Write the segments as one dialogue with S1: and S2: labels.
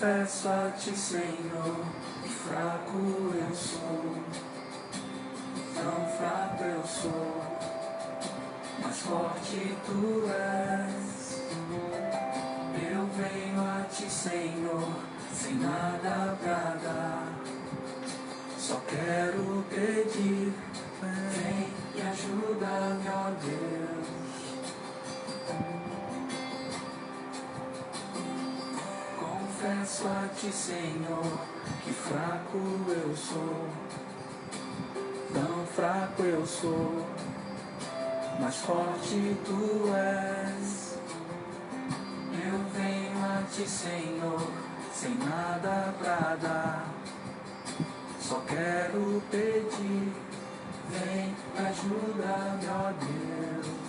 S1: Confesso a ti, Senhor, que fraco eu sou, tão fraco eu sou, mas forte tu és. Eu venho a ti, Senhor, sem nada pra dar, só quero pedir, vem e ajuda-me, ó Deus. Confesso a ti, Senhor, que fraco eu sou, tão fraco eu sou, mas forte tu és. Eu venho a ti, Senhor, sem nada pra dar, só quero pedir, vem, ajuda-me, ó Deus.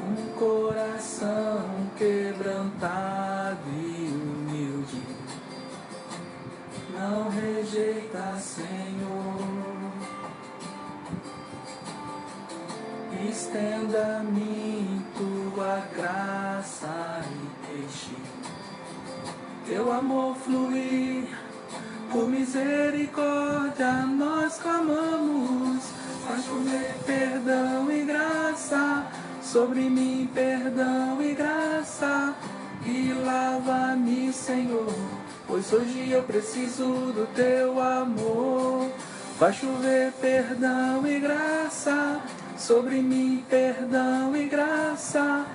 S1: Um coração quebrantado e humilde, não rejeita, Senhor. Estenda-me tua graça e deixe teu amor fluir. Por misericórdia nós clamamos, faz chover perdão e graça sobre mim, perdão e graça, e lava-me, Senhor, pois hoje eu preciso do teu amor. Faz chover perdão e graça sobre mim, perdão e graça,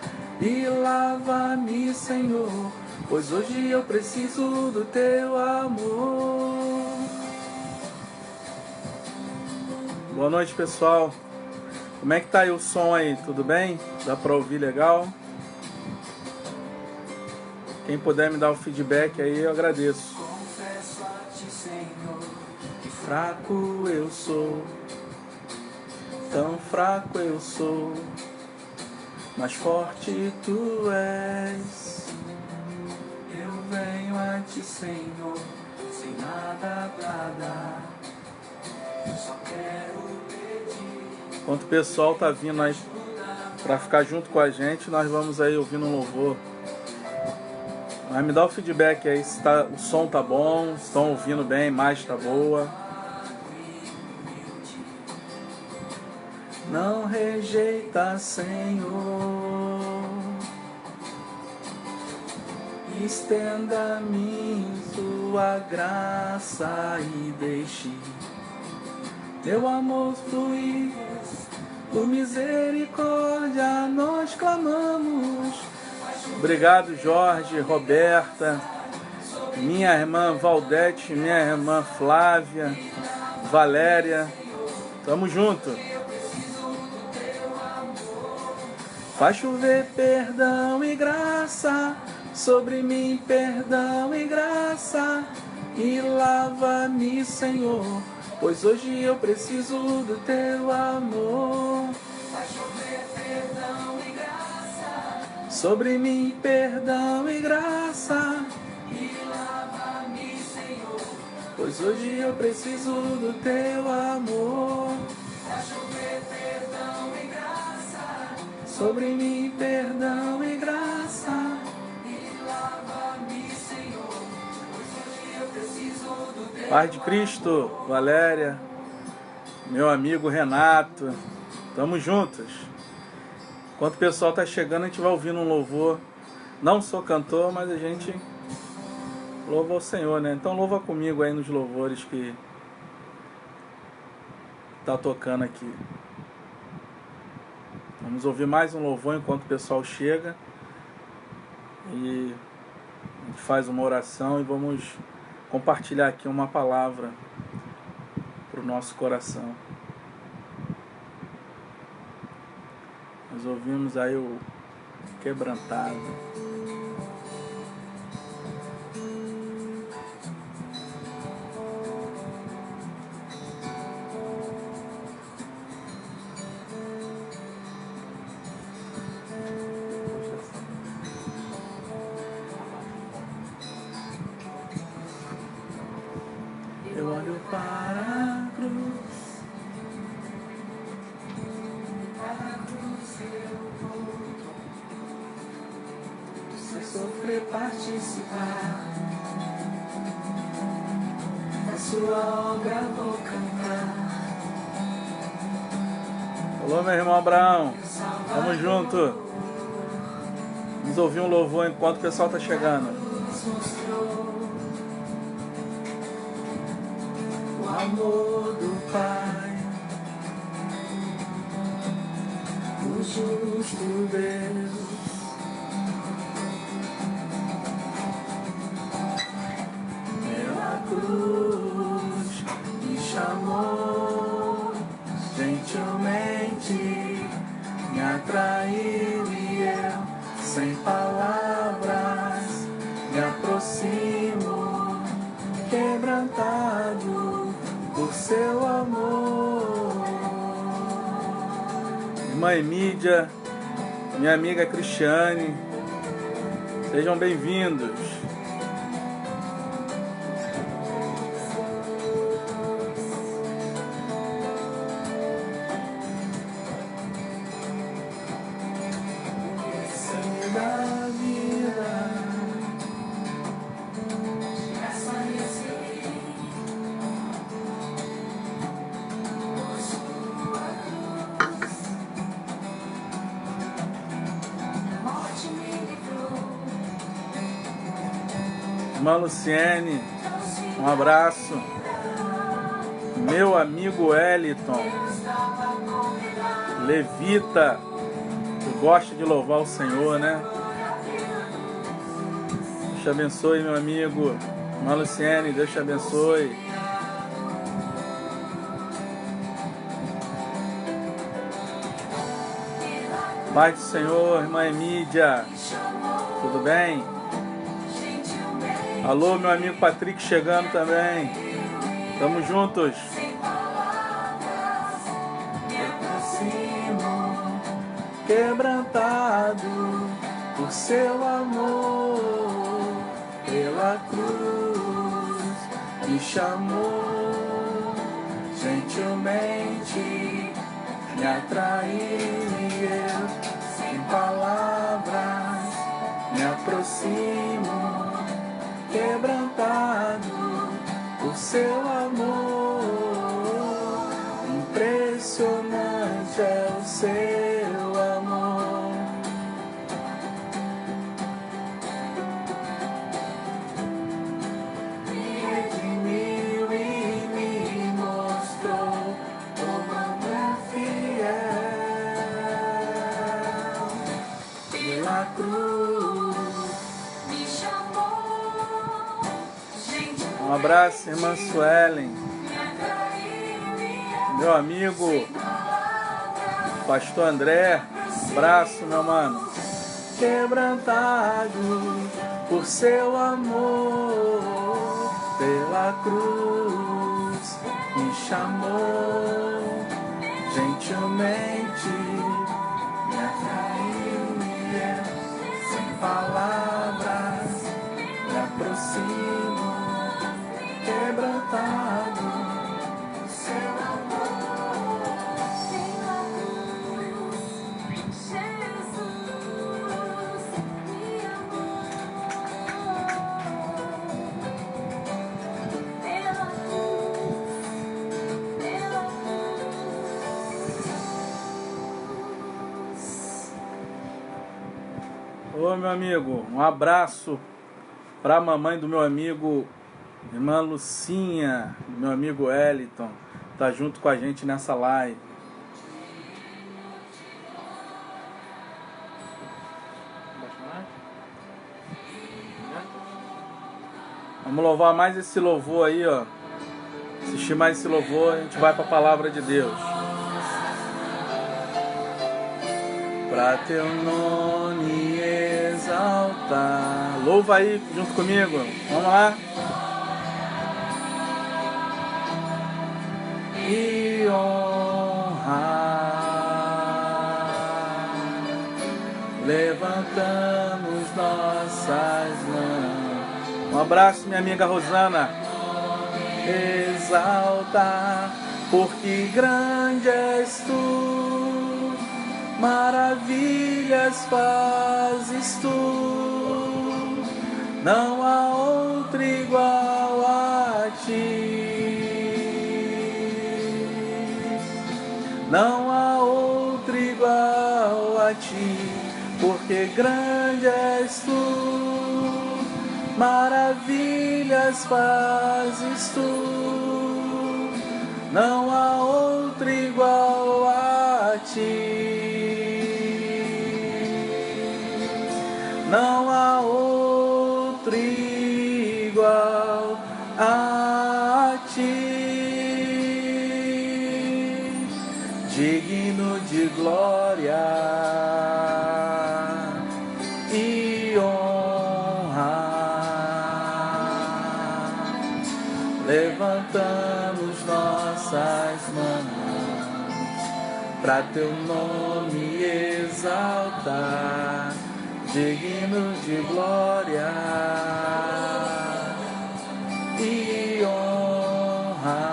S1: e lava-me, Senhor, pois hoje eu preciso do teu amor. Boa noite, pessoal. Como é que tá aí o som aí? Tudo bem? Dá pra ouvir legal? Quem puder me dar o feedback aí, eu agradeço. Confesso a ti, Senhor, que fraco eu sou, tão fraco eu sou, mas forte tu és. Eu venho a ti, Senhor, sem nada pra dar, só quero pedir. Enquanto o pessoal tá vindo aí pra ficar junto com a gente, nós vamos aí ouvindo um louvor. Mas me dá o feedback aí, se tá, o som tá bom, se estão ouvindo bem, a imagem tá boa. Não rejeita, Senhor, estenda-me tua graça e deixe teu amor fluir. Por misericórdia nós clamamos. Obrigado, Jorge, Roberta, minha irmã Valdete, minha irmã Flávia, Valéria. Tamo junto. Faz chover perdão e graça sobre mim, perdão e graça, e lava-me, Senhor, pois hoje eu preciso do teu amor. Faz chover perdão e graça sobre mim, perdão e graça, e lava-me, Senhor, pois hoje eu preciso do teu amor. Faz chover perdão e graça sobre mim, perdão e graça, e lava-me, Senhor, pois hoje eu preciso do teu amor. Paz de Cristo, Valéria, meu amigo Renato, tamo juntos. Enquanto o pessoal tá chegando, a gente vai ouvindo um louvor. Não sou cantor, mas a gente louva o Senhor, né? Então louva comigo aí nos louvores que tá tocando aqui. Vamos ouvir mais um louvor enquanto o pessoal chega. E a gente faz uma oração e vamos compartilhar aqui uma palavra para o nosso coração. Nós ouvimos aí o Quebrantado. Eu olho para a cruz, para a cruz eu vou, se sofrer participar, da sua obra vou cantar.
S2: Alô, meu irmão Abraão, tamo junto. Vamos ouvir um louvor enquanto o pessoal tá chegando.
S1: O amor do Pai, o justo Deus, pela cruz me chamou, gentilmente me atraiu e eu, sem palavras, me aproximo, quebrantado por seu amor.
S2: Irmã Emídia, minha amiga Cristiane, sejam bem-vindos.
S1: Da vida,
S2: Irmã Luciene, um abraço. Meu amigo Wellington, levita, que gosta de louvar o Senhor, né? Deus te abençoe, meu amigo. Irmã Luciene, Deus te abençoe. Pai do Senhor, irmã Emídia, tudo bem? Alô, meu amigo Patrick chegando também. Tamo juntos.
S1: quebrantado por seu amor, pela cruz me chamou, gentilmente me atraiu e eu, sem palavras, me aproximo, quebrantado por seu amor. Impressionante é o seu amor. Me redimiu e me mostrou como é fiel. Pela cruz me chamou.
S2: Um abraço, irmã Suelen. Meu amigo Pastor André, abraço, meu mano.
S1: Quebrantado por seu amor, pela cruz me chamou, gentilmente me atraiu e eu, sem palavras, me aproximo, quebrantado por seu amor.
S2: Ô, meu amigo, um abraço pra mamãe do meu amigo, irmã Lucinha, do meu amigo Wellington, tá junto com a gente nessa live. Vamos louvar mais esse louvor aí, ó. Assistir mais esse louvor, a gente vai pra palavra de Deus. Pra teu nome exaltar. Louva aí junto comigo. Vamos lá.
S1: E honrar, levantamos nossas mãos.
S2: Um abraço, minha amiga Rosana.
S1: Exaltar, porque grande és tu, maravilhas fazes tu. não há outro igual a ti. Não há outro igual a ti, porque grande és tu, maravilhas fazes tu. Não há outro igual a ti. Não há outro igual a ti. Digno de glória e honra, levantamos nossas mãos para teu nome exaltar. Digno de glória e honra,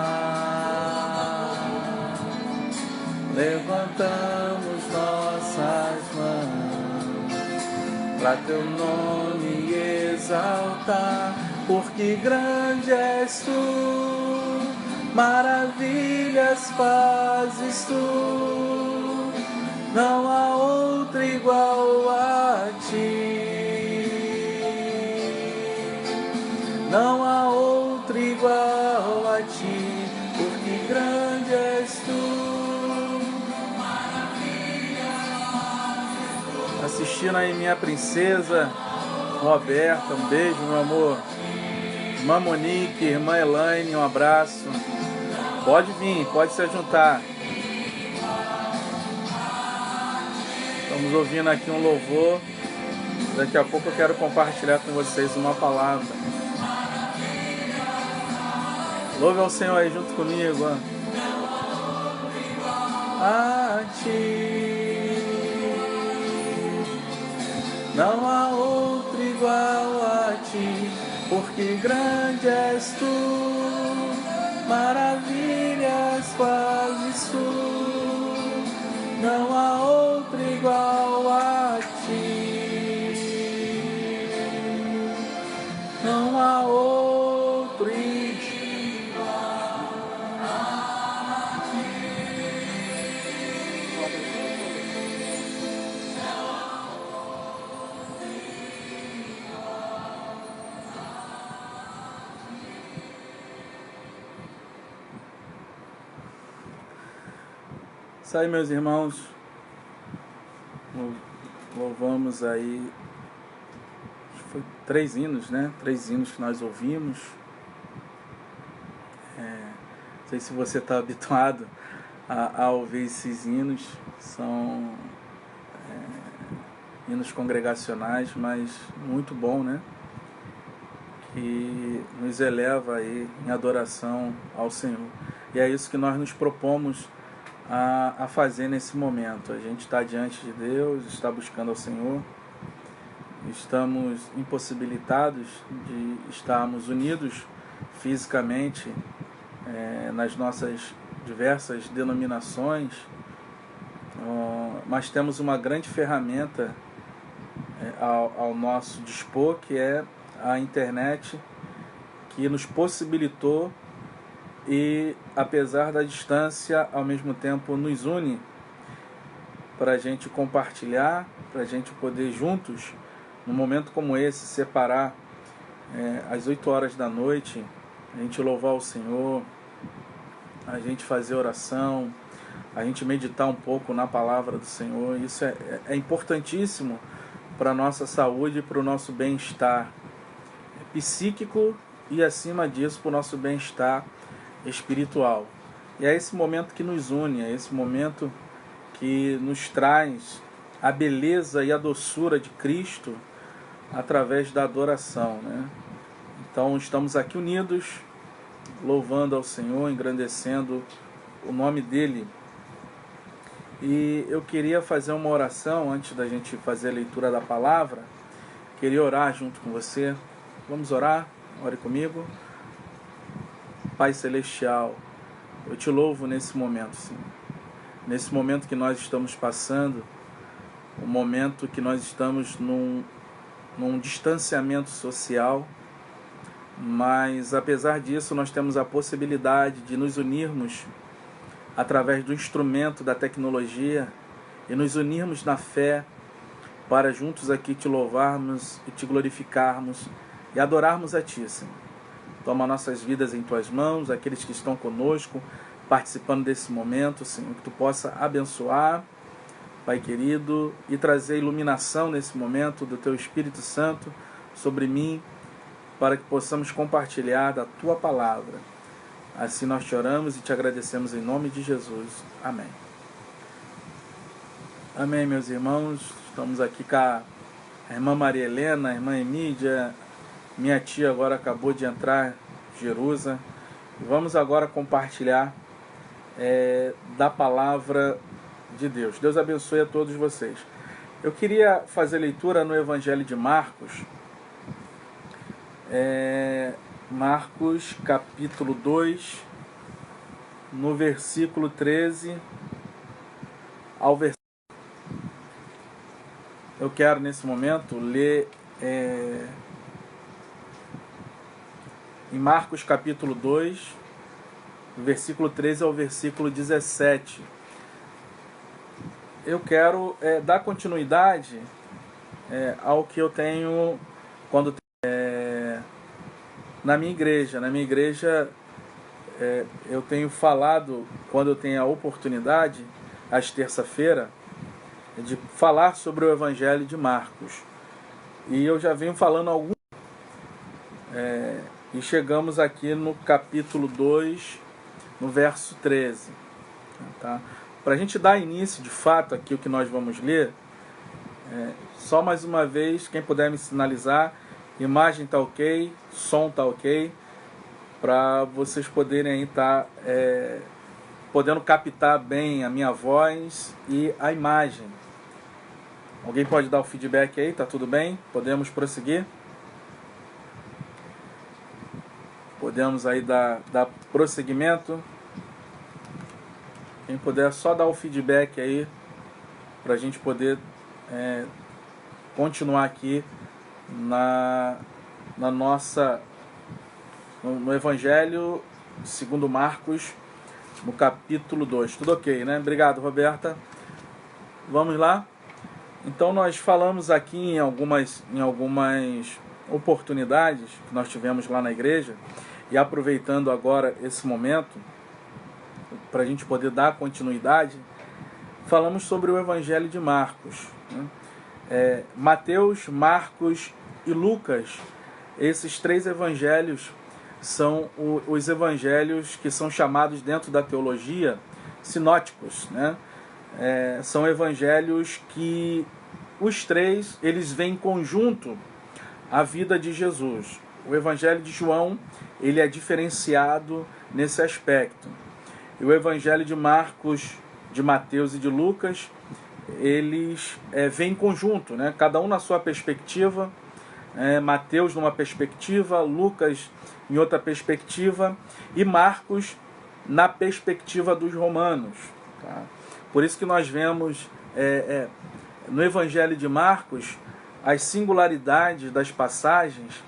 S1: levantamos nossas mãos para teu nome exaltar, porque grande és tu, maravilhas fazes tu, não há outro igual a ti, não há outro igual a ti, porque grande és tu. Assistindo aí minha princesa Roberta, um beijo, meu amor. Irmã Monique, irmã Elaine, um abraço. Pode vir, pode se juntar. Estamos ouvindo aqui um louvor. Daqui a pouco eu quero compartilhar com vocês uma palavra. Louve ao Senhor aí junto comigo. A ti não há outro igual a ti, porque grande és tu, maravilhas fazes tu, não há outro igual a ti, não há outro igual a ti. Isso aí, meus irmãos, louvamos aí, foi 3 hinos, né? 3 hinos que nós ouvimos. Não sei se você está habituado a ouvir esses hinos, são hinos congregacionais, mas muito bom, né? Que nos eleva aí em adoração ao Senhor. E é isso que nós nos propomos a fazer nesse momento. A gente está diante de Deus, está buscando ao Senhor, estamos impossibilitados de estarmos unidos fisicamente nas nossas diversas denominações, mas temos uma grande ferramenta ao nosso dispor, que é a internet, que nos possibilitou e, apesar da distância, ao mesmo tempo nos une para a gente compartilhar, para a gente poder juntos, num momento como esse, separar às 8 horas da noite, a gente louvar o Senhor, a gente fazer oração, a gente meditar um pouco na palavra do Senhor. Isso é importantíssimo para a nossa saúde e para o nosso bem-estar psíquico e, acima disso, para o nosso bem-estar espiritual. E é esse momento que nos une, é esse momento que nos traz a beleza e a doçura de Cristo através da adoração, né? Então estamos aqui unidos, louvando ao Senhor, engrandecendo o nome dEle. E eu queria fazer uma oração antes da gente fazer a leitura da palavra. Queria orar junto com você. Vamos orar? Ore comigo. Pai Celestial, eu te louvo nesse momento, Senhor. Nesse momento que nós estamos passando, o momento que nós estamos num
S2: num distanciamento social, mas apesar disso nós temos a possibilidade de nos unirmos através do instrumento da tecnologia e nos unirmos na fé para juntos aqui te louvarmos e te glorificarmos e adorarmos a Ti, Senhor. Toma nossas vidas em Tuas mãos, aqueles que estão conosco, participando desse momento, Senhor, que Tu possa abençoar, Pai querido, e trazer iluminação nesse momento do Teu Espírito Santo sobre mim, para que possamos compartilhar da Tua palavra. Assim nós te oramos e te agradecemos em nome de Jesus. Amém. Amém, meus irmãos. Estamos aqui com a irmã Maria Helena, a irmã Emídia, minha tia agora acabou de entrar, Jerusa. E vamos agora compartilhar da palavra de Deus. Deus abençoe a todos vocês. Eu queria fazer leitura no Evangelho de Marcos. Marcos capítulo 2, no versículo 13 ao versículo. Eu quero nesse momento ler em Marcos capítulo 2, versículo 13 ao versículo 17. Eu quero dar continuidade ao que eu tenho quando na minha igreja. Na minha igreja eu tenho falado, quando eu tenho a oportunidade, às terça-feira, de falar sobre o Evangelho de Marcos. E eu já venho falando algum. E chegamos aqui no capítulo 2, no verso 13. Tá? Para a gente dar início, de fato, aqui o que nós vamos ler, só mais uma vez, quem puder me sinalizar, imagem está ok, som está ok, para vocês poderem estar podendo captar bem a minha voz e a imagem. Alguém pode dar o feedback aí? Tá tudo bem? Podemos prosseguir? Podemos aí dar prosseguimento? Quem puder só dar o feedback aí para a gente poder continuar aqui no Evangelho segundo Marcos, no capítulo 2. Tudo ok, né? Obrigado, Roberta. Vamos lá? Então nós falamos aqui em algumas oportunidades que nós tivemos lá na igreja, e aproveitando agora esse momento para a gente poder dar continuidade, falamos sobre o Evangelho de Marcos, né? Mateus, Marcos e Lucas, esses três evangelhos são os evangelhos que são chamados dentro da teologia sinóticos, né? São evangelhos que os três eles veem em conjunto a vida de Jesus. O Evangelho de João ele é diferenciado nesse aspecto. E o Evangelho de Marcos, de Mateus e de Lucas, eles vêm em conjunto, né? Cada um na sua perspectiva. Mateus numa perspectiva, Lucas em outra perspectiva e Marcos na perspectiva dos romanos. Tá? Por isso que nós vemos no Evangelho de Marcos as singularidades das passagens,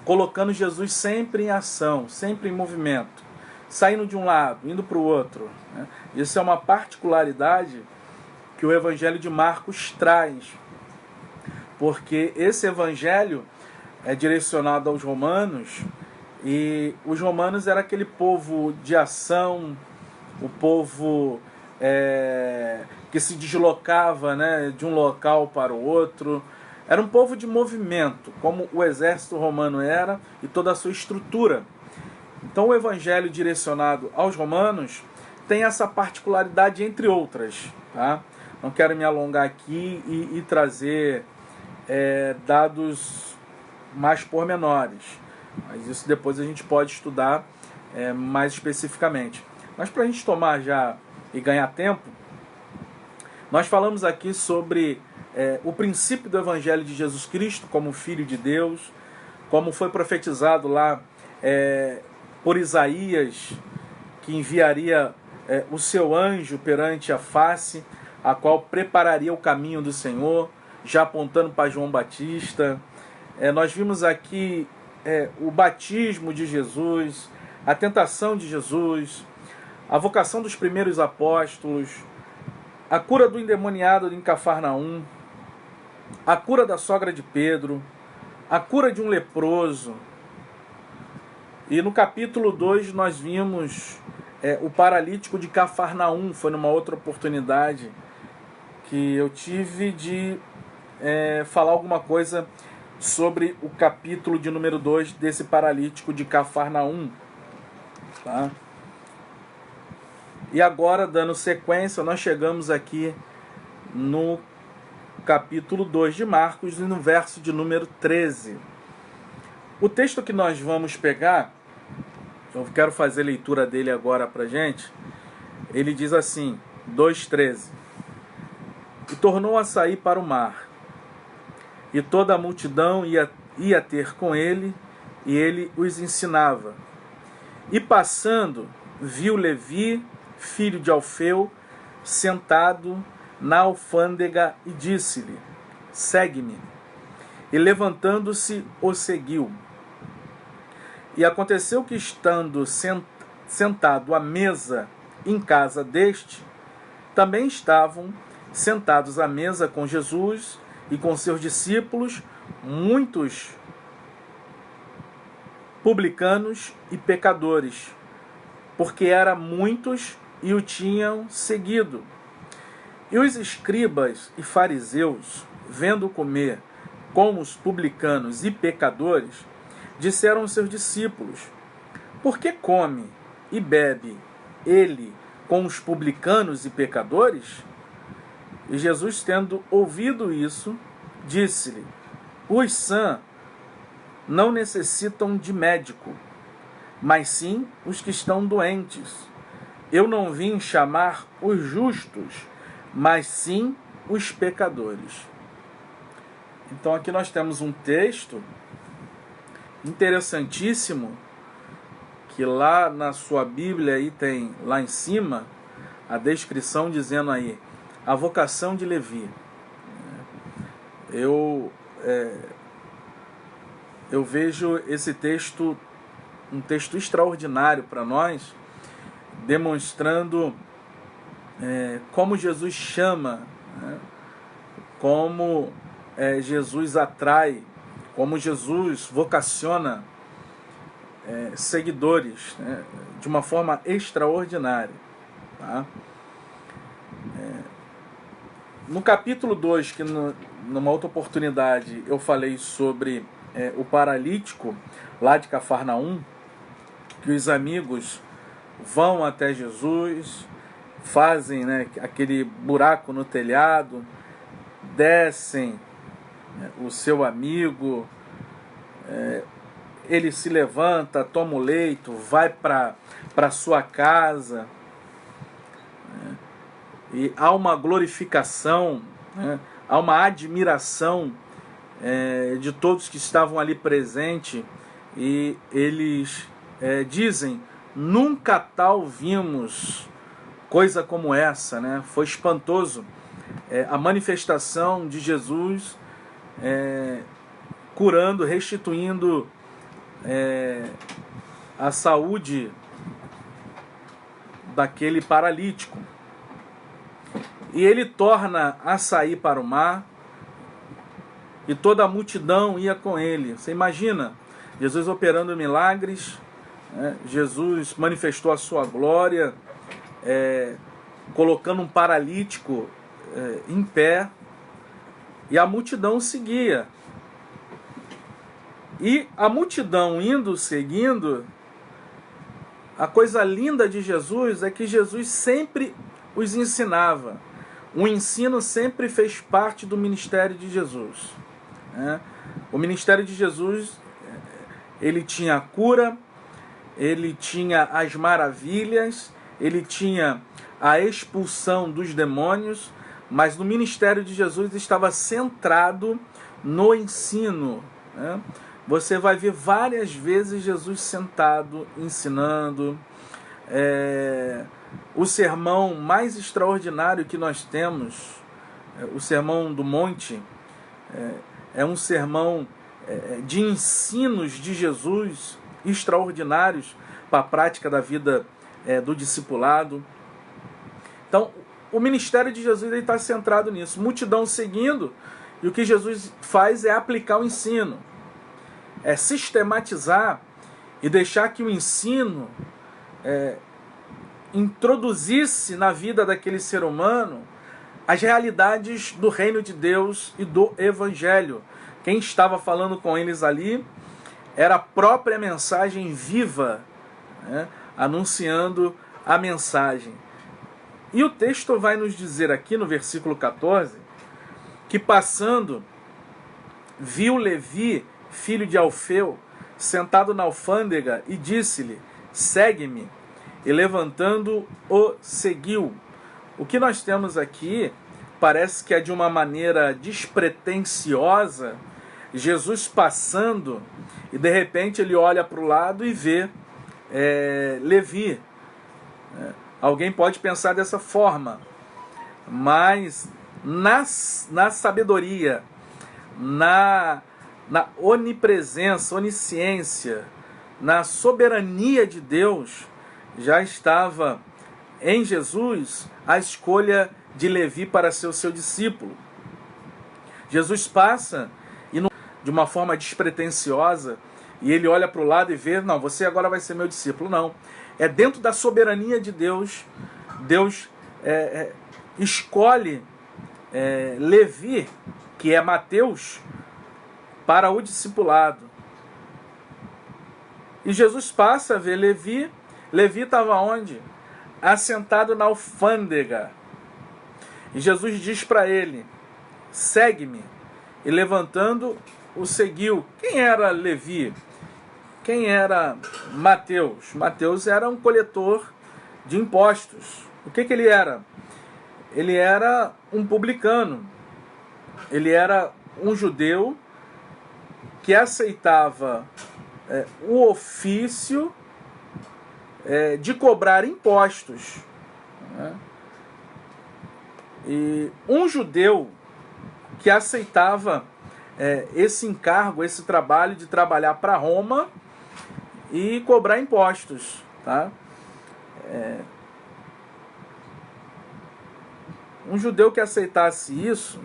S2: colocando Jesus sempre em ação, sempre em movimento, saindo de um lado, indo para o outro, né? Isso é uma particularidade que o Evangelho de Marcos traz, porque esse Evangelho é direcionado aos romanos, e os romanos era aquele povo de ação, o povo que se deslocava, né, de um local para o outro. Era um povo de movimento, como o exército romano era e toda a sua estrutura. Então o evangelho direcionado aos romanos tem essa particularidade, entre outras. Tá? Não quero me alongar aqui e trazer dados mais pormenores, mas isso depois a gente pode estudar mais especificamente. Mas para a gente tomar já e ganhar tempo, nós falamos aqui sobre o princípio do Evangelho de Jesus Cristo como Filho de Deus, como foi profetizado lá por Isaías, que enviaria o seu anjo perante a face, a qual prepararia o caminho do Senhor, já apontando para João Batista, Nós vimos aqui o batismo de Jesus, a tentação de Jesus, a vocação dos primeiros apóstolos, a cura do endemoniado em Cafarnaum, a cura da sogra de Pedro, a cura de um leproso. E no capítulo 2 nós vimos o paralítico de Cafarnaum. Foi numa outra oportunidade que eu tive de falar alguma coisa sobre o capítulo de número 2 desse paralítico de Cafarnaum. Tá? E agora, dando sequência, nós chegamos aqui no capítulo 2 de Marcos, no verso de número 13. O texto que nós vamos pegar, eu quero fazer leitura dele agora para gente. Ele diz assim, 2,13: E tornou a sair para o mar, e toda a multidão ia ter com ele, e ele os ensinava. E passando, viu Levi, filho de Alfeu, sentado na alfândega, e disse-lhe: Segue-me. E levantando-se, o seguiu. E aconteceu que, estando sentado à mesa em casa deste, também estavam sentados à mesa com Jesus e com seus discípulos muitos publicanos e pecadores, porque eram muitos e o tinham seguido. E os escribas e fariseus, vendo comer com os publicanos e pecadores, disseram aos seus discípulos: Por que come e bebe ele com os publicanos e pecadores? E Jesus, tendo ouvido isso, disse-lhe: Os sãs não necessitam de médico, mas sim os que estão doentes. Eu não vim chamar os justos, mas sim os pecadores. Então aqui nós temos um texto interessantíssimo, que lá na sua Bíblia aí tem lá em cima a descrição dizendo aí a vocação de Levi. Eu vejo esse texto um texto extraordinário para nós, demonstrando como Jesus chama, como Jesus atrai, como Jesus vocaciona seguidores, de uma forma extraordinária. Tá? No capítulo 2, que numa outra oportunidade eu falei sobre o paralítico lá de Cafarnaum, que os amigos vão até Jesus, fazem aquele buraco no telhado, descem o seu amigo, ele se levanta, toma o leito, vai para sua casa, e há uma glorificação, há uma admiração de todos que estavam ali presentes, e eles dizem: nunca tal vimos coisa como essa, Foi espantoso a manifestação de Jesus curando, restituindo a saúde daquele paralítico. E ele torna a sair para o mar, e toda a multidão ia com ele. Você imagina Jesus operando milagres, Jesus manifestou a sua glória, colocando um paralítico em pé, e a multidão seguia. E a multidão indo, seguindo, a coisa linda de Jesus é que Jesus sempre os ensinava. O ensino sempre fez parte do ministério de Jesus. O ministério de Jesus, ele tinha a cura, ele tinha as maravilhas, ele tinha a expulsão dos demônios, mas no ministério de Jesus estava centrado no ensino. Você vai ver várias vezes Jesus sentado, ensinando. O sermão mais extraordinário que nós temos, o Sermão do Monte, é um sermão de ensinos de Jesus extraordinários para a prática da vida do discipulado. Então, o ministério de Jesus está centrado nisso. Multidão seguindo, e o que Jesus faz é aplicar o ensino. É sistematizar e deixar que o ensino introduzisse na vida daquele ser humano as realidades do reino de Deus e do Evangelho. Quem estava falando com eles ali era a própria mensagem viva, né, anunciando a mensagem. E o texto vai nos dizer aqui no versículo 14, que passando, viu Levi, filho de Alfeu, sentado na alfândega, e disse-lhe: segue-me. E levantando, o seguiu. O que nós temos aqui parece que é de uma maneira despretensiosa, Jesus passando, e de repente ele olha para o lado e vê Levi. Alguém pode pensar dessa forma, mas na sabedoria, na onipresença, onisciência, na soberania de Deus, já estava em Jesus a escolha de Levi para ser o seu discípulo. Jesus passa e de uma forma despretensiosa, e ele olha para o lado e vê: não, você agora vai ser meu discípulo. Não, é dentro da soberania de Deus. Deus escolhe Levi, que é Mateus, para o discipulado. E Jesus passa a ver Levi. Levi estava onde? Assentado na alfândega. E Jesus diz para ele: segue-me. E levantando, o seguiu. Quem era Levi? Quem era Mateus? Mateus era um coletor de impostos. O que ele era? Ele era um publicano. Ele era um judeu que aceitava o ofício de cobrar impostos. Né? E um judeu que aceitava esse encargo, esse trabalho de trabalhar para Roma e cobrar impostos. Tá? Um judeu que aceitasse isso,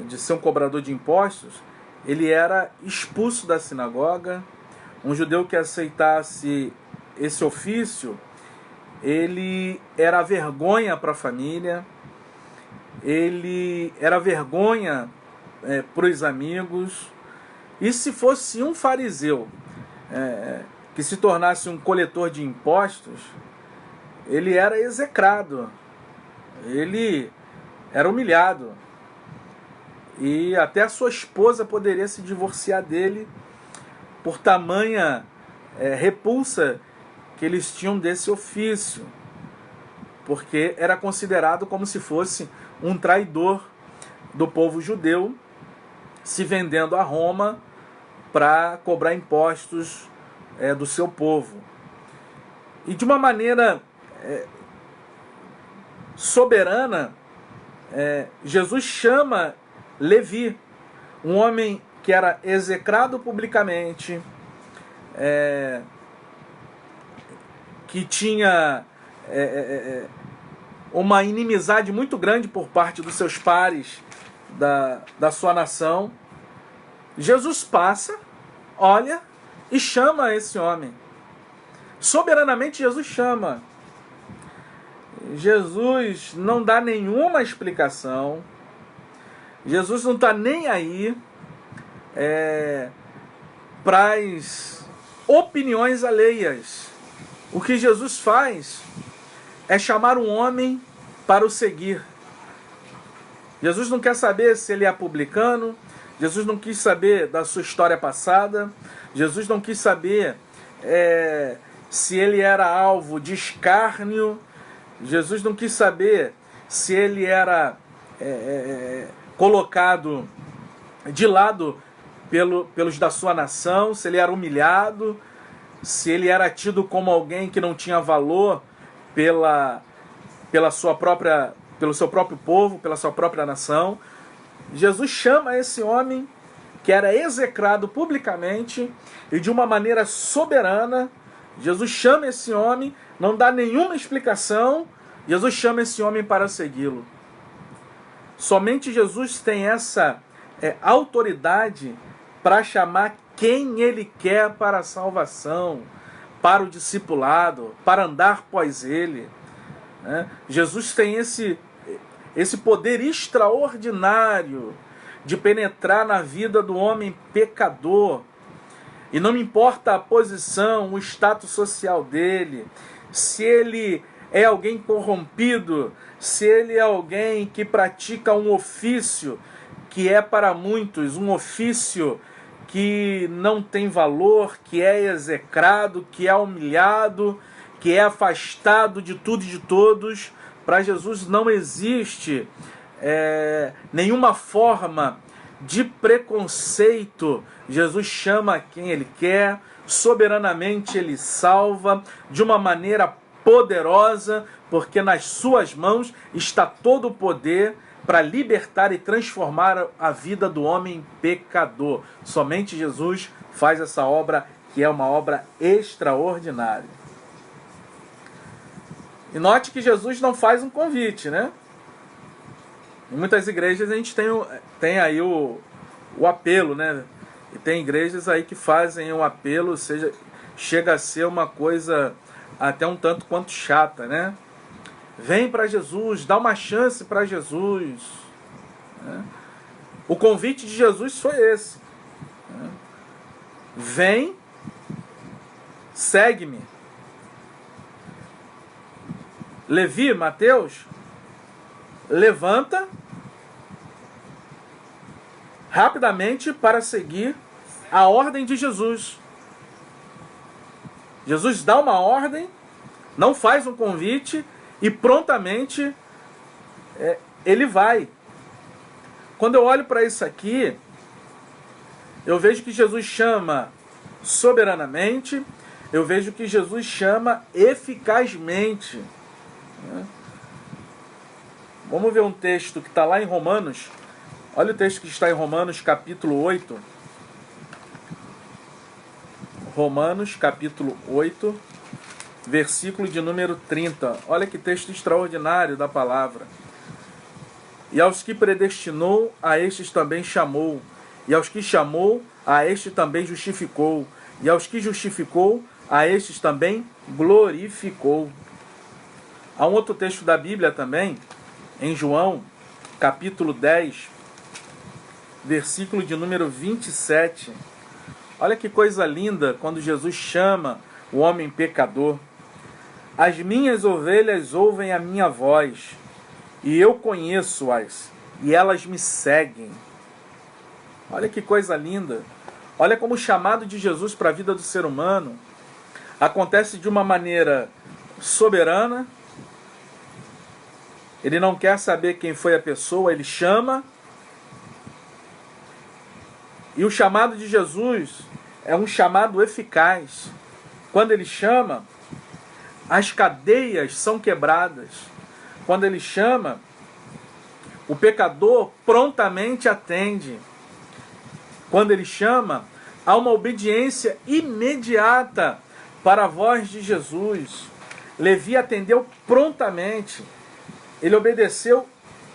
S2: de ser um cobrador de impostos, ele era expulso da sinagoga. Um judeu que aceitasse esse ofício, ele era vergonha para a família, ele era vergonha para os amigos. E se fosse um fariseu que se tornasse um coletor de impostos, ele era execrado, ele era humilhado, e até a sua esposa poderia se divorciar dele por tamanha repulsa que eles tinham desse ofício, porque era considerado como se fosse um traidor do povo judeu, se vendendo a Roma para cobrar impostos do seu povo. E de uma maneira soberana, Jesus chama Levi, um homem que era execrado publicamente, que tinha uma inimizade muito grande por parte dos seus pares da sua nação. Jesus passa, olha e chama esse homem. Soberanamente Jesus chama. Jesus não dá nenhuma explicação. Jesus não está nem aí para as opiniões alheias. O que Jesus faz é chamar um homem para o seguir. Jesus não quer saber se ele é publicano. Jesus não quis saber da sua história passada. Jesus não quis saber se ele era alvo de escárnio. Jesus não quis saber se ele era colocado de lado pelos da sua nação, se ele era humilhado, se ele era tido como alguém que não tinha valor pelo seu próprio povo, pela sua própria nação. Jesus chama esse homem que era execrado publicamente e de uma maneira soberana. Jesus chama esse homem, não dá nenhuma explicação, Jesus chama esse homem para segui-lo. Somente Jesus tem essa autoridade para chamar quem Ele quer para a salvação, para o discipulado, para andar após Ele. Jesus tem esse poder extraordinário de penetrar na vida do homem pecador. E não me importa a posição, o status social dele, se ele é alguém corrompido, se ele é alguém que pratica um ofício que é para muitos um ofício que não tem valor, que é execrado, que é humilhado, que é afastado de tudo e de todos. Para Jesus não existe nenhuma forma de preconceito. Jesus chama quem Ele quer, soberanamente Ele salva, de uma maneira poderosa, porque nas suas mãos está todo o poder para libertar e transformar a vida do homem pecador. Somente Jesus faz essa obra, que é uma obra extraordinária. E note que Jesus não faz um convite, né? Em muitas igrejas a gente tem aí o apelo, né? E tem igrejas aí que fazem um apelo, ou seja, chega a ser uma coisa até um tanto quanto chata, né? Vem para Jesus, dá uma chance para Jesus. O convite de Jesus foi esse. Vem, segue-me. Levi, Mateus, levanta rapidamente para seguir a ordem de Jesus. Jesus dá uma ordem, não faz um convite e prontamente ele vai. Quando eu olho para isso aqui, eu vejo que Jesus chama soberanamente, eu vejo que Jesus chama eficazmente. Vamos ver um texto que está lá em Romanos. Olha o texto que está em Romanos capítulo 8. Romanos capítulo 8, versículo de número 30. Olha que texto extraordinário da palavra. E aos que predestinou, a estes também chamou. E aos que chamou, a estes também justificou. E aos que justificou, a estes também glorificou. Há um outro texto da Bíblia também, em João, capítulo 10, versículo de número 27. Olha que coisa linda quando Jesus chama o homem pecador. As minhas ovelhas ouvem a minha voz, e eu conheço-as, e elas me seguem. Olha que coisa linda. Olha como o chamado de Jesus para a vida do ser humano acontece de uma maneira soberana. Ele não quer saber quem foi a pessoa, ele chama. E o chamado de Jesus é um chamado eficaz. Quando ele chama, as cadeias são quebradas. Quando ele chama, o pecador prontamente atende. Quando ele chama, há uma obediência imediata para a voz de Jesus. Levi atendeu prontamente. Ele obedeceu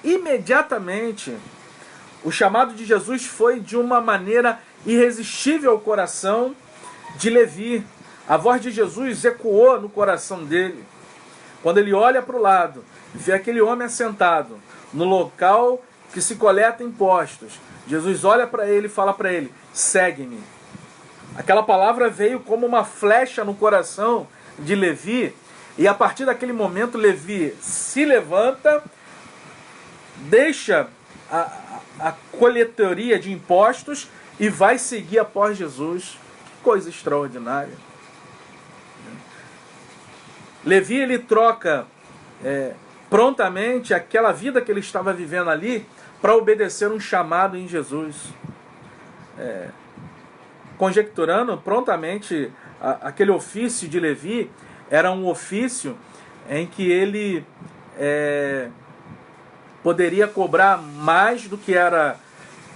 S2: imediatamente. O chamado de Jesus foi de uma maneira irresistível ao coração de Levi. A voz de Jesus ecoou no coração dele. Quando ele olha para o lado, vê aquele homem assentado no local que se coleta impostos. Jesus olha para ele e fala para ele: segue-me. Aquela palavra veio como uma flecha no coração de Levi. E a partir daquele momento, Levi se levanta, deixa a coletoria de impostos e vai seguir após Jesus. Que coisa extraordinária. Levi, ele troca prontamente aquela vida que ele estava vivendo ali para obedecer um chamado em Jesus. Conjecturando prontamente, aquele ofício de Levi era um ofício em que ele poderia cobrar mais do que era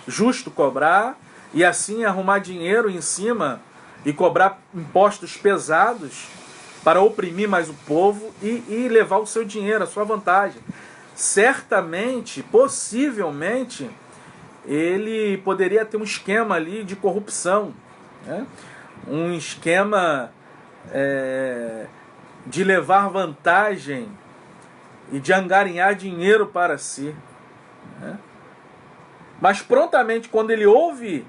S2: justo cobrar, e assim arrumar dinheiro em cima e cobrar impostos pesados para oprimir mais o povo e levar o seu dinheiro, a sua vantagem. Certamente, possivelmente, ele poderia ter um esquema ali de corrupção, né? Um esquema de levar vantagem e de angariar dinheiro para si, né? Mas prontamente, quando ele ouve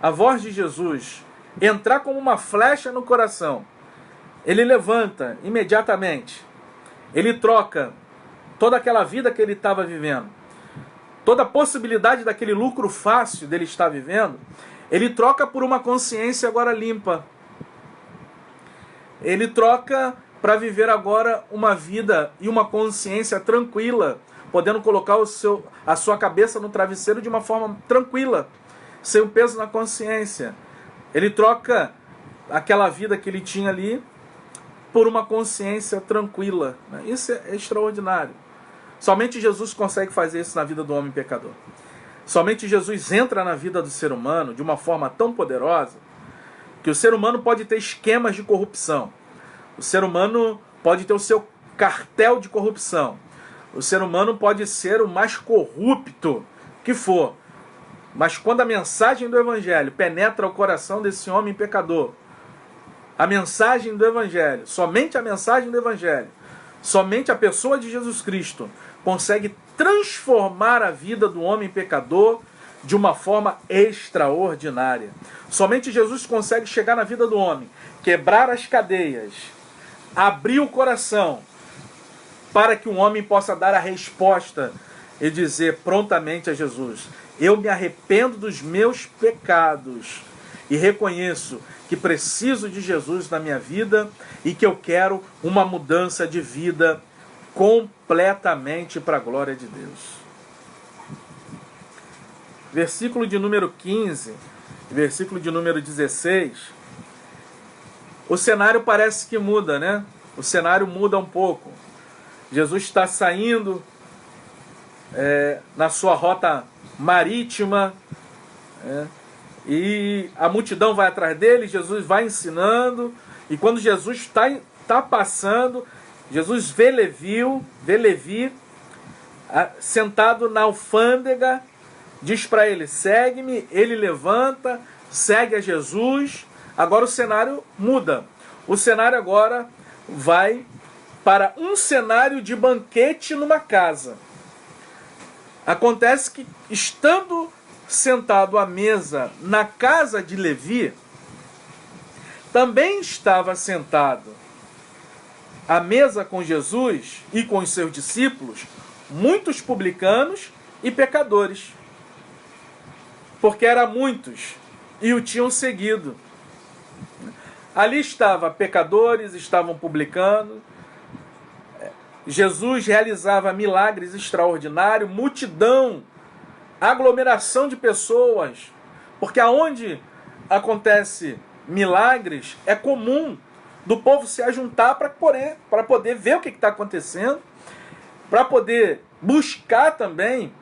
S2: a voz de Jesus entrar como uma flecha no coração, ele levanta imediatamente, ele troca toda aquela vida que ele estava vivendo, toda a possibilidade daquele lucro fácil dele estar vivendo, ele troca por uma consciência agora limpa. Ele troca para viver agora uma vida e uma consciência tranquila, podendo colocar a sua cabeça no travesseiro de uma forma tranquila, sem um peso na consciência. Ele troca aquela vida que ele tinha ali por uma consciência tranquila. Isso é extraordinário. Somente Jesus consegue fazer isso na vida do homem pecador. Somente Jesus entra na vida do ser humano de uma forma tão poderosa que o ser humano pode ter esquemas de corrupção. O ser humano pode ter o seu cartel de corrupção. O ser humano pode ser o mais corrupto que for. Mas quando a mensagem do Evangelho penetra o coração desse homem pecador, a mensagem do Evangelho, somente a mensagem do Evangelho, somente a pessoa de Jesus Cristo consegue transformar a vida do homem pecador de uma forma extraordinária. Somente Jesus consegue chegar na vida do homem, quebrar as cadeias, abrir o coração, para que um homem possa dar a resposta e dizer prontamente a Jesus: eu me arrependo dos meus pecados e reconheço que preciso de Jesus na minha vida e que eu quero uma mudança de vida completamente para a glória de Deus. Versículo de número 15, versículo de número 16, o cenário parece que muda, né? O cenário muda um pouco. Jesus está saindo na sua rota marítima, e a multidão vai atrás dele, Jesus vai ensinando, e quando Jesus está passando, Jesus vê Levi sentado na alfândega, diz para ele: segue-me. Ele levanta, segue a Jesus. Agora o cenário muda. O cenário agora vai para um cenário de banquete numa casa. Acontece que, estando sentado à mesa na casa de Levi, também estava sentado à mesa com Jesus e com os seus discípulos muitos publicanos e pecadores, porque eram muitos e o tinham seguido. Ali estavam pecadores, estavam publicanos. Jesus realizava milagres extraordinários, multidão, aglomeração de pessoas, porque aonde acontece milagres é comum do povo se ajuntar para poder ver o que está acontecendo, para poder buscar também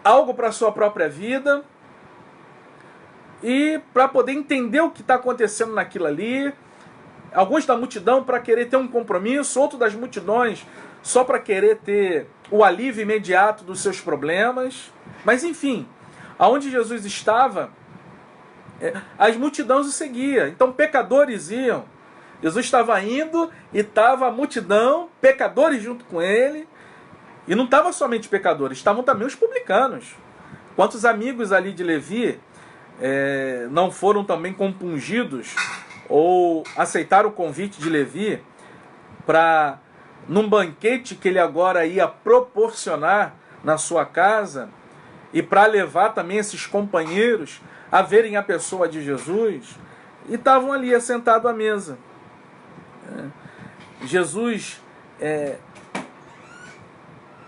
S2: algo para a sua própria vida e para poder entender o que está acontecendo naquilo ali. Alguns da multidão para querer ter um compromisso, outros das multidões só para querer ter o alívio imediato dos seus problemas. Mas enfim, aonde Jesus estava, as multidões o seguiam. Então pecadores iam. Jesus estava indo e estava a multidão, pecadores junto com ele. E não estava somente pecadores, estavam também os publicanos. Quantos amigos ali de Levi não foram também compungidos ou aceitaram o convite de Levi para, num banquete que ele agora ia proporcionar na sua casa, e para levar também esses companheiros a verem a pessoa de Jesus, e estavam ali assentados à mesa. Jesus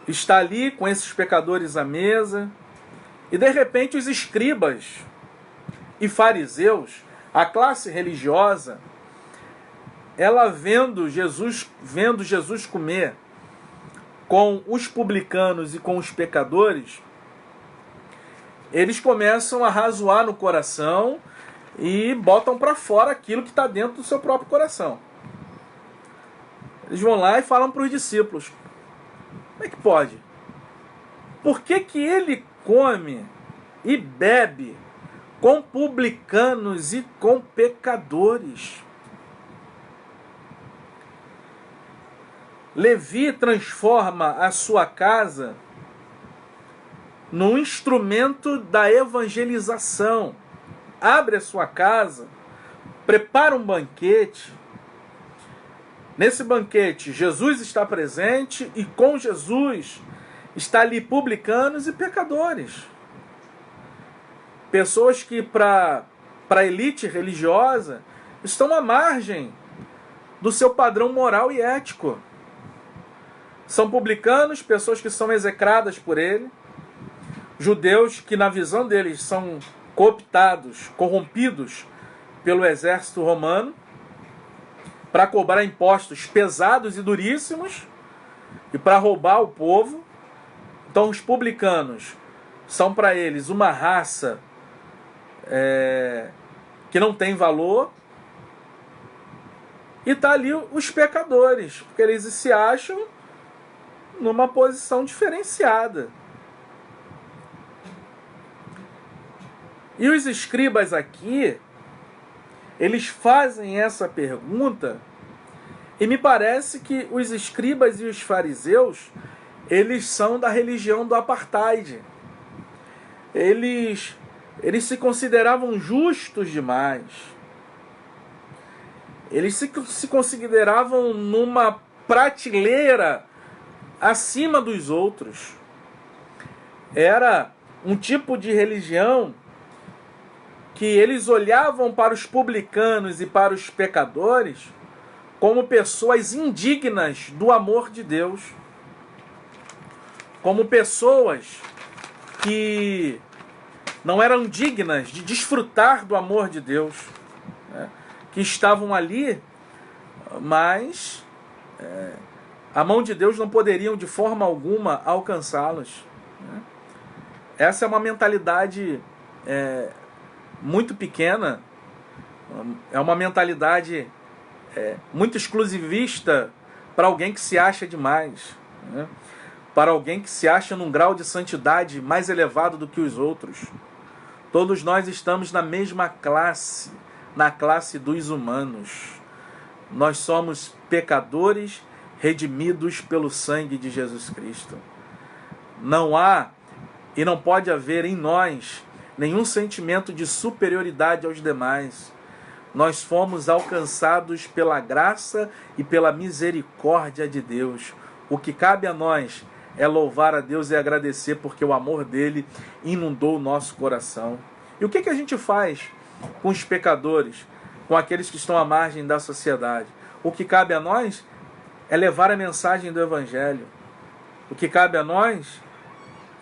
S2: está ali com esses pecadores à mesa, e de repente os escribas e fariseus, a classe religiosa, ela vendo Jesus comer com os publicanos e com os pecadores, eles começam a razoar no coração e botam para fora aquilo que está dentro do seu próprio coração. Eles vão lá e falam para os discípulos: como é que pode? Por que que ele come e bebe com publicanos e com pecadores? Levi transforma a sua casa num instrumento da evangelização. Abre a sua casa, prepara um banquete. Nesse banquete, Jesus está presente e com Jesus está ali publicanos e pecadores. Pessoas que para a elite religiosa estão à margem do seu padrão moral e ético. São publicanos, pessoas que são execradas por ele, judeus que na visão deles são cooptados, corrompidos pelo exército romano para cobrar impostos pesados e duríssimos e para roubar o povo. Então os publicanos são para eles uma raça que não tem valor, e está ali os pecadores, porque eles se acham numa posição diferenciada. E os escribas aqui, eles fazem essa pergunta, e me parece que os escribas e os fariseus, eles são da religião do apartheid. Eles se consideravam justos demais. Eles se consideravam numa prateleira acima dos outros. Era um tipo de religião que eles olhavam para os publicanos e para os pecadores como pessoas indignas do amor de Deus, como pessoas que não eram dignas de desfrutar do amor de Deus, né? Que estavam ali, mas a mão de Deus não poderiam de forma alguma alcançá-los, né? Essa é uma mentalidade muito pequena, é uma mentalidade muito exclusivista para alguém que se acha demais, né? Para alguém que se acha num grau de santidade mais elevado do que os outros. Todos nós estamos na mesma classe, na classe dos humanos. Nós somos pecadores redimidos pelo sangue de Jesus Cristo. Não há e não pode haver em nós nenhum sentimento de superioridade aos demais. Nós fomos alcançados pela graça e pela misericórdia de Deus. O que cabe a nós é louvar a Deus e agradecer, porque o amor dele inundou o nosso coração. E o que a gente faz com os pecadores, com aqueles que estão à margem da sociedade? O que cabe a nós é levar a mensagem do Evangelho. O que cabe a nós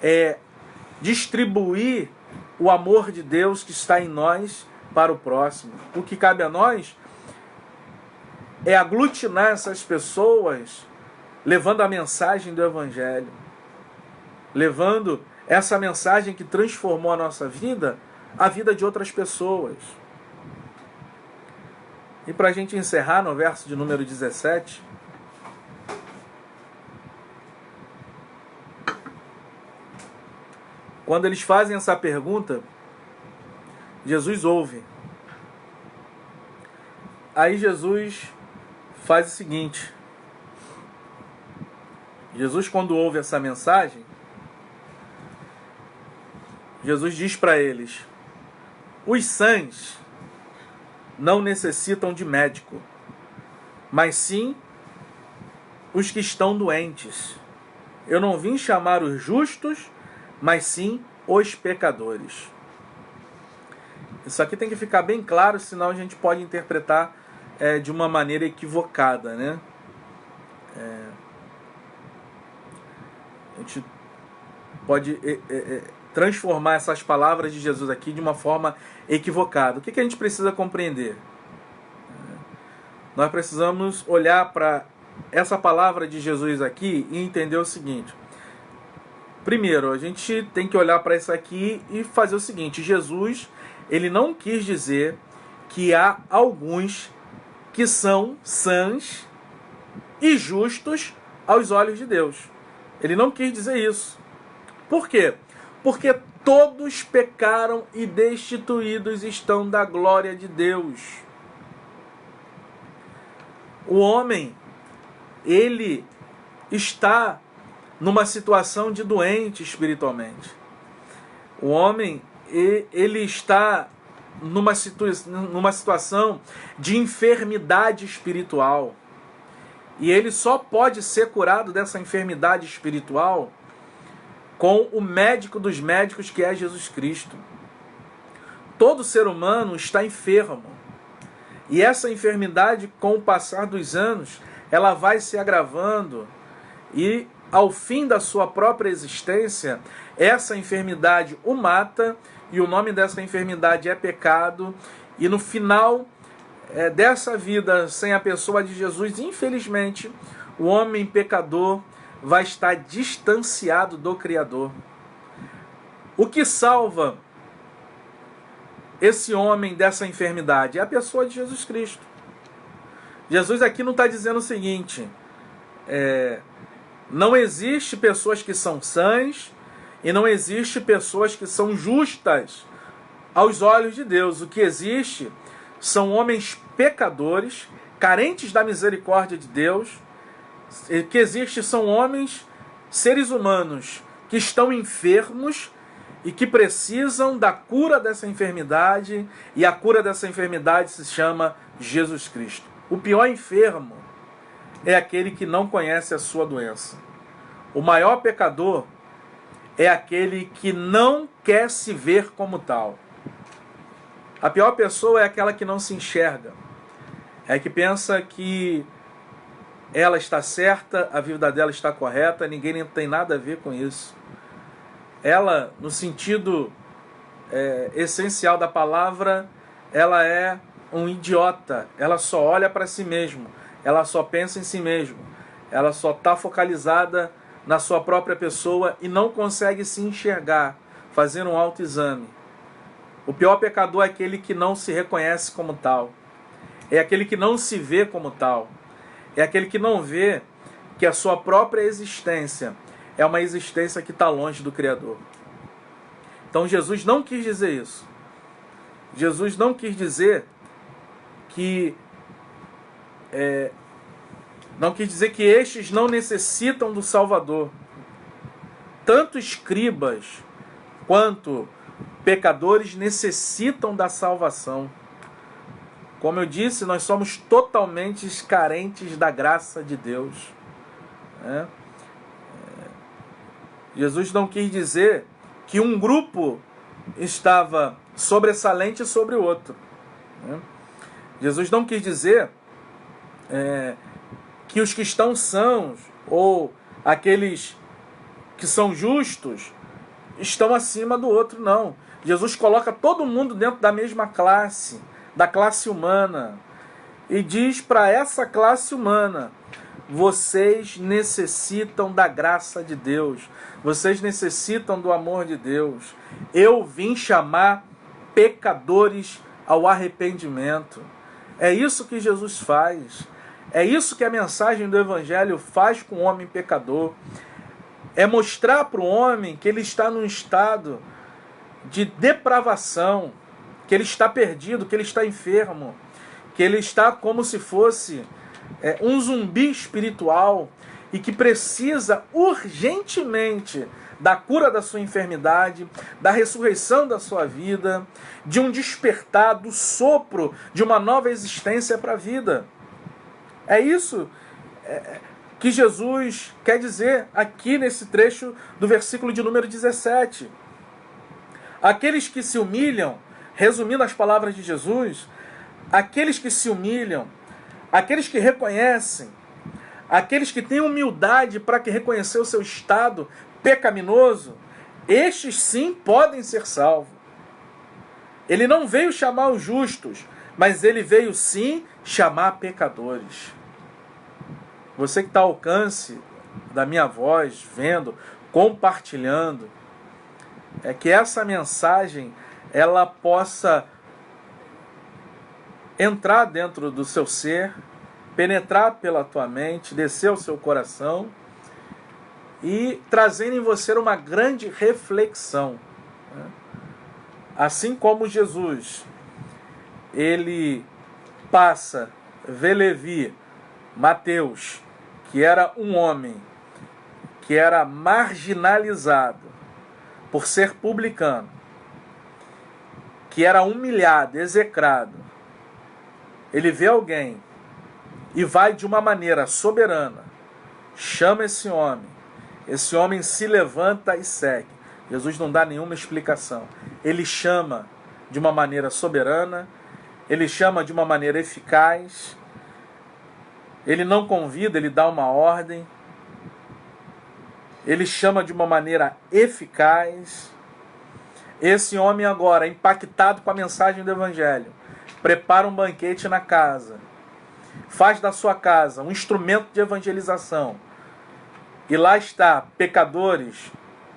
S2: é distribuir o amor de Deus que está em nós para o próximo. O que cabe a nós é aglutinar essas pessoas, levando a mensagem do Evangelho, levando essa mensagem que transformou a nossa vida, a vida de outras pessoas. E para a gente encerrar no verso de número 17, quando eles fazem essa pergunta, Jesus ouve. Aí Jesus faz o seguinte: Jesus, quando ouve essa mensagem, Jesus diz para eles: os sãs não necessitam de médico, mas sim os que estão doentes. Eu não vim chamar os justos, mas sim os pecadores. Isso aqui tem que ficar bem claro, senão a gente pode interpretar de uma maneira equivocada, né? A gente pode transformar essas palavras de Jesus aqui de uma forma equivocada. O que a gente precisa compreender? Nós precisamos olhar para essa palavra de Jesus aqui e entender o seguinte: Primeiro, a gente tem que olhar para isso aqui e fazer o seguinte: Jesus, ele não quis dizer que há alguns que são sãs e justos aos olhos de Deus. Ele não quis dizer isso. Por quê? Porque todos pecaram e destituídos estão da glória de Deus. O homem, ele está numa situação de doente espiritualmente. O homem, ele está numa situação de enfermidade espiritual. E ele só pode ser curado dessa enfermidade espiritual com o médico dos médicos, que é Jesus Cristo. Todo ser humano está enfermo. E essa enfermidade, com o passar dos anos, ela vai se agravando e, ao fim da sua própria existência, essa enfermidade o mata, e o nome dessa enfermidade é pecado, e no final dessa vida sem a pessoa de Jesus, infelizmente, o homem pecador vai estar distanciado do Criador. O que salva esse homem dessa enfermidade é a pessoa de Jesus Cristo. Jesus aqui não está dizendo o seguinte: não existe pessoas que são sãs e não existe pessoas que são justas aos olhos de Deus. O que existe são homens pecadores, carentes da misericórdia de Deus. O que existe são homens, seres humanos, que estão enfermos e que precisam da cura dessa enfermidade, e a cura dessa enfermidade se chama Jesus Cristo. O pior enfermo é aquele que não conhece a sua doença. O maior pecador é aquele que não quer se ver como tal. A pior pessoa é aquela que não se enxerga, é que pensa que ela está certa, a vida dela está correta, ninguém nem tem nada a ver com isso. Ela, no sentido essencial da palavra, ela é um idiota. Ela só olha para si mesmo, ela só pensa em si mesmo, ela só está focalizada na sua própria pessoa e não consegue se enxergar, fazer um autoexame. O pior pecador é aquele que não se reconhece como tal, é aquele que não se vê como tal, é aquele que não vê que a sua própria existência é uma existência que está longe do Criador. Então Jesus não quis dizer isso. Jesus não quis dizer que estes não necessitam do Salvador. Tanto escribas quanto pecadores necessitam da salvação. Como eu disse, nós somos totalmente carentes da graça de Deus. Jesus não quis dizer que um grupo estava sobressalente sobre o outro. Jesus não quis dizer que os que estão sãos ou aqueles que são justos estão acima do outro, não. Jesus coloca todo mundo dentro da mesma classe, da classe humana, e diz para essa classe humana: vocês necessitam da graça de Deus, vocês necessitam do amor de Deus. Eu vim chamar pecadores ao arrependimento. É isso que Jesus faz. É isso que a mensagem do Evangelho faz com o homem pecador. É mostrar para o homem que ele está num estado de depravação, que ele está perdido, que ele está enfermo, que ele está como se fosse um zumbi espiritual e que precisa urgentemente da cura da sua enfermidade, da ressurreição da sua vida, de um despertar, do sopro de uma nova existência para a vida. É isso que Jesus quer dizer aqui nesse trecho do versículo de número 17. Aqueles que se humilham, resumindo as palavras de Jesus, aqueles que se humilham, aqueles que reconhecem, aqueles que têm humildade para reconhecer o seu estado pecaminoso, estes sim podem ser salvos. Ele não veio chamar os justos, mas ele veio sim chamar pecadores. Você que está ao alcance da minha voz, vendo, compartilhando, é que essa mensagem ela possa entrar dentro do seu ser, penetrar pela tua mente, descer ao seu coração e trazer em você uma grande reflexão. Assim como Jesus, ele passa, vê Levi, Mateus, que era um homem, que era marginalizado por ser publicano, que era humilhado, execrado. Ele vê alguém e vai de uma maneira soberana, chama esse homem se levanta e segue. Jesus não dá nenhuma explicação. Ele chama de uma maneira soberana, ele chama de uma maneira eficaz, ele não convida, ele dá uma ordem, ele chama de uma maneira eficaz. Esse homem agora, impactado com a mensagem do Evangelho, prepara um banquete na casa, faz da sua casa um instrumento de evangelização, e lá está pecadores,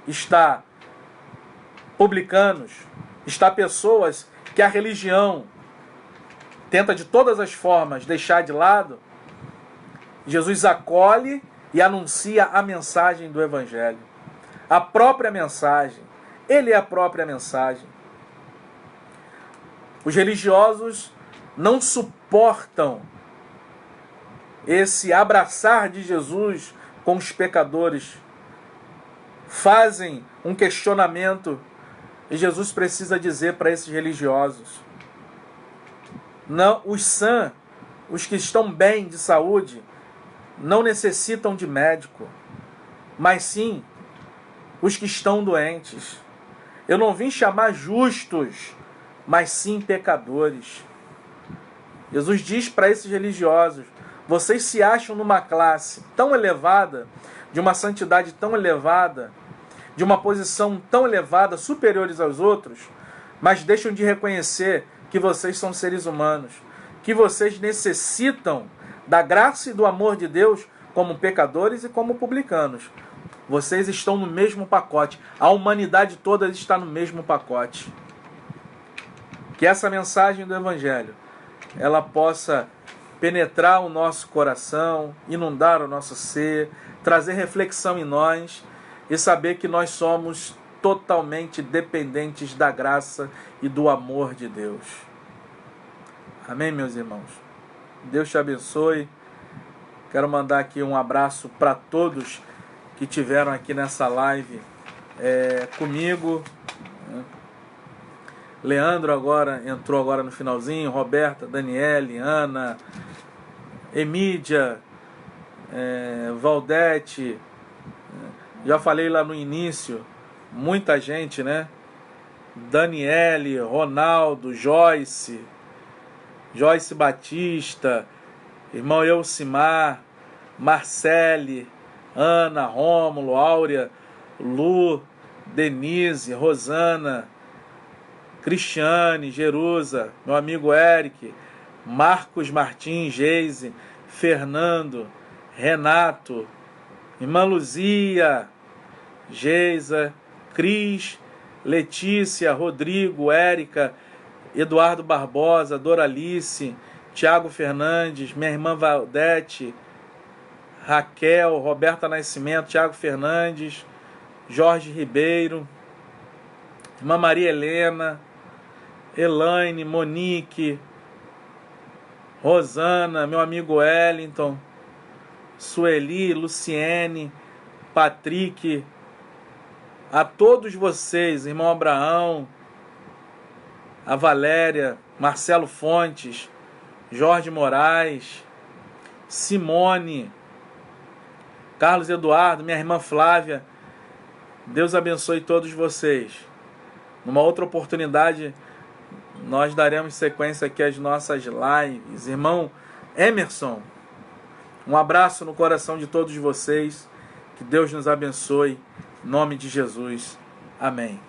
S2: está publicanos, está pessoas que a religião tenta de todas as formas deixar de lado. Jesus acolhe e anuncia a mensagem do Evangelho, a própria mensagem. Ele é a própria mensagem. Os religiosos não suportam esse abraçar de Jesus com os pecadores. Fazem um questionamento e Jesus precisa dizer para esses religiosos: não, os sãs, os que estão bem de saúde, não necessitam de médico, mas sim os que estão doentes. Eu não vim chamar justos, mas sim pecadores. Jesus diz para esses religiosos: vocês se acham numa classe tão elevada, de uma santidade tão elevada, de uma posição tão elevada, superiores aos outros, mas deixam de reconhecer que vocês são seres humanos, que vocês necessitam da graça e do amor de Deus como pecadores e como publicanos. Vocês estão no mesmo pacote. A humanidade toda está no mesmo pacote. Que essa mensagem do Evangelho ela possa penetrar o nosso coração, inundar o nosso ser, trazer reflexão em nós e saber que nós somos totalmente dependentes da graça e do amor de Deus. Amém, meus irmãos? Deus te abençoe. Quero mandar aqui um abraço para todos que tiveram aqui nessa live comigo. Leandro entrou agora no finalzinho, Roberta, Daniele, Ana, Emídia, Valdete, já falei lá no início, muita gente, né? Daniele, Ronaldo, Joyce Batista, irmão Elcimar, Marcele, Ana, Rômulo, Áurea, Lu, Denise, Rosana, Cristiane, Jerusa, meu amigo Eric, Marcos Martins, Geise, Fernando, Renato, irmã Luzia, Geisa, Cris, Letícia, Rodrigo, Érica, Eduardo Barbosa, Doralice, Tiago Fernandes, minha irmã Valdete, Raquel, Roberta Nascimento, Tiago Fernandes, Jorge Ribeiro, irmã Maria Helena, Elaine, Monique, Rosana, meu amigo Wellington, Sueli, Luciene, Patrick, a todos vocês, irmão Abraão, a Valéria, Marcelo Fontes, Jorge Moraes, Simone, Carlos Eduardo, minha irmã Flávia, Deus abençoe todos vocês. Numa outra oportunidade, nós daremos sequência aqui às nossas lives. Irmão Emerson, um abraço no coração de todos vocês. Que Deus nos abençoe. Em nome de Jesus. Amém.